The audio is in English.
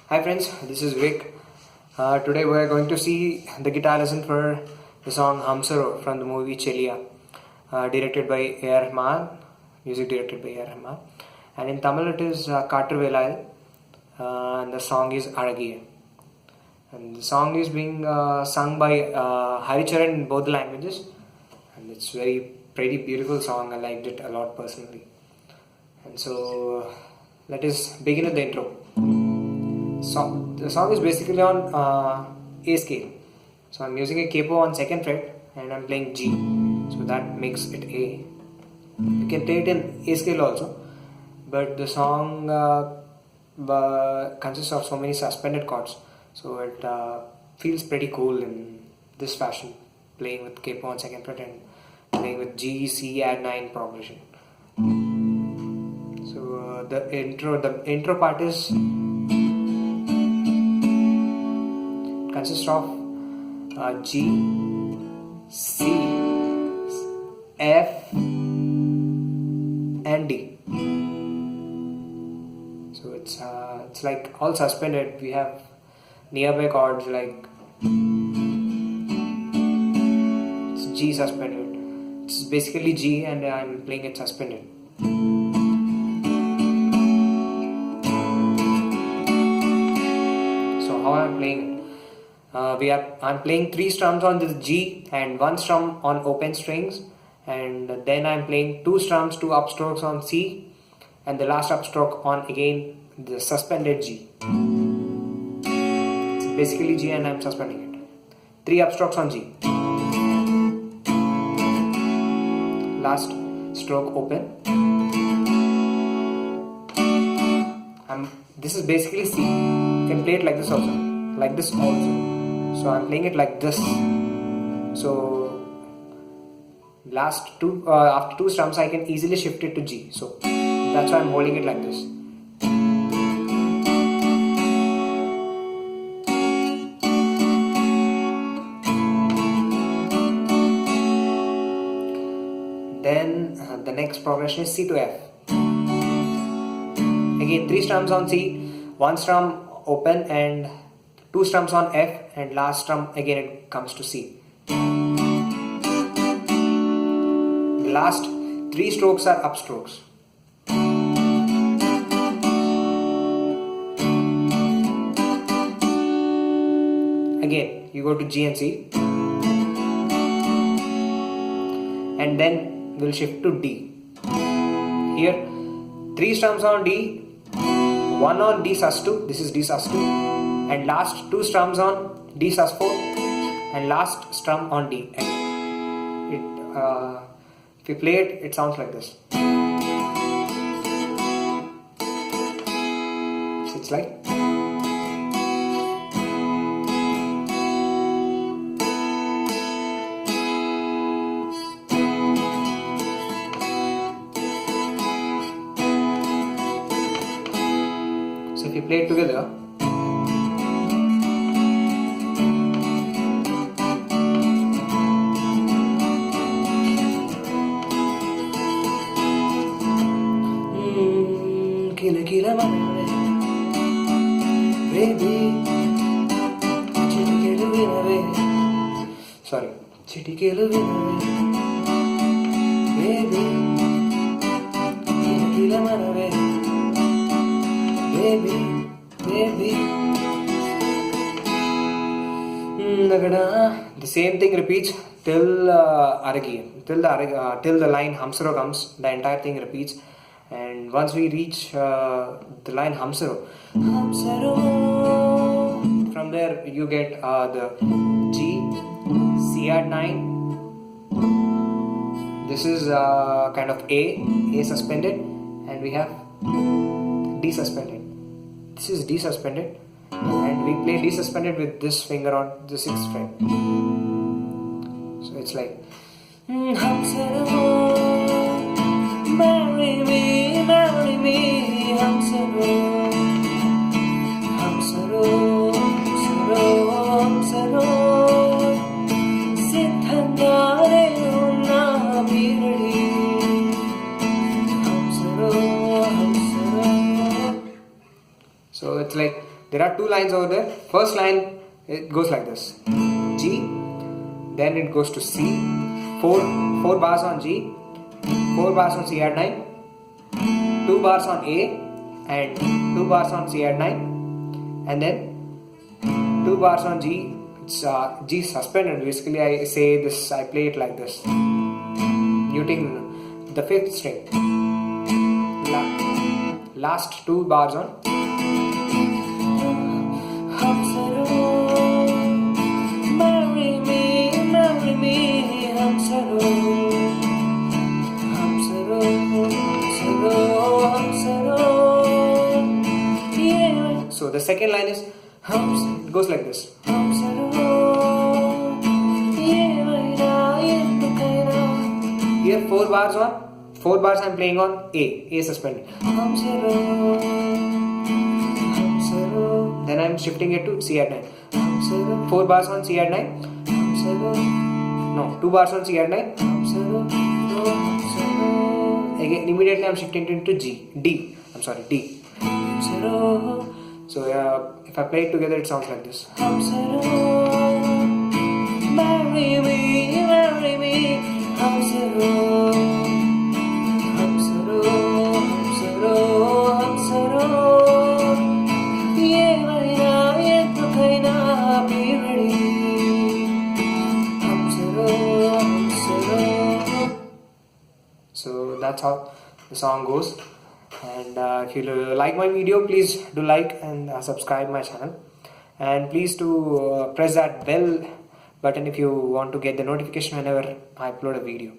Hi friends, this is Vic. Today we are going to see the guitar lesson for the song Hamsaro from the movie Chelia, directed by A.R. Rahman, music directed by A.R. Rahman. And in Tamil it is Kaatru Velal, and the song is Aragiya. And the song is being sung by Haricharan in both the languages, and it's pretty beautiful song. I liked it a lot personally. And so let us begin with the intro. The song is basically on A scale. So I'm using a capo on 2nd fret and I'm playing G. So that makes it A. You can play it in A scale also, but the song consists of so many suspended chords. So it feels pretty cool in this fashion, playing with capo on 2nd fret and playing with G, C, add 9 progression. So the intro part is consists of G, C, F and D. So it's like all suspended. We have nearby chords like it's G suspended. It's basically G and I'm playing it suspended. So how I'm playing it? I'm playing 3 strums on the G and 1 strum on open strings, and then I'm playing 2 strums, 2 upstrokes on C, and the last upstroke on again the suspended G. It's basically G and I'm suspending it. 3 upstrokes on G. Last stroke open. This is basically C. You can play it like this also. Like this also. So I'm playing it like this. So last two after 2 strums I can easily shift it to G. So that's why I'm holding it like this. Then the next progression is C to F. Again 3 strums on C, 1 strum open and 2 strums on F, and last strum again it comes to C. The last 3 strokes are upstrokes. Again you go to G and C, and then we'll shift to D. Here 3 strums on D, 1 on D sus2, this is D sus2, and last 2 strums on D sus4 and last strum on D. And if you play it, it sounds like this. So it's like. So if you play it together. Kila kila manave, baby, chitikelu vinave. Sorry, chitikelu vinave, baby, kila kila manave, baby, baby. The same thing repeats till Aragiya, till the line Hamsaro comes. The entire thing repeats. And once we reach the line Hamsaro, from there you get the G, C add 9. This is kind of A suspended, and we have D suspended. This is D suspended, and we play D suspended with this finger on the 6th fret. So it's like Hamsaro, marry me, Hamsaro, Hamsaro, Hamsaro, Sithangare unna biradi, Hamsaro, Hamsaro. So it's like there are two lines over there. First line, it goes like this: G, then it goes to C, four bars on G, 4 bars on C add 9, 2 bars on A, and 2 bars on C add 9, and then 2 bars on G. It's G suspended. Basically, I say this, I play it like this, muting the 5th string. Last 2 bars on marry me, Hamsaro, Hamsaro, Hamsaro, yeah. So the second line is it goes like this. Here 4 bars on, 4 bars I'm playing on A suspended. Then I'm shifting it to C add 9. 4 bars on C add 9. No, 2 bars on C add 9. Again, immediately I'm shifting it into D. So if I play it together, it sounds like this. Marry me, Hamsaro, Hamsaro, Hamsaro, Hamsaro, yevaina yettukaina piradi, Hamsaro, Hamsaro. So that's how the song goes. And if you like my video, please do like and subscribe my channel, and please do press that bell button if you want to get the notification whenever I upload a video.